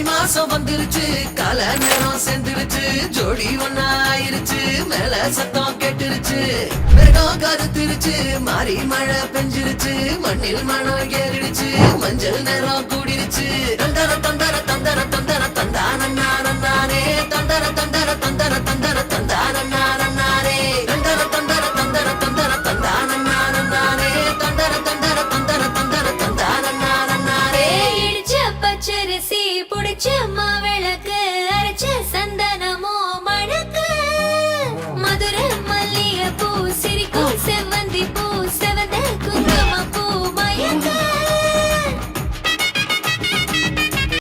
மாசம் வந்துருச்சு கால நேரம் சேர்ந்துருச்சு ஜோடி ஒன்னா ஆயிருச்சு மேல சத்தம் கேட்டுருச்சு மிருகம் கருத்துருச்சு மாறி மழை பெஞ்சிருச்சு மண்ணில் மனம் ஏறிடுச்சு மஞ்சள் நேரம் கூடிருச்சு தந்தர தந்தர தந்தர தந்தர தந்தானே தந்தர தந்தர தந்தர தந்தர தந்தானே தந்தர தந்தர தந்தர தந்தர தந்தானே தந்தர தந்தர தந்தர தந்தர தந்தானே இடிச்ச பச்சரிசி புடிச்ச மாவிளக்கு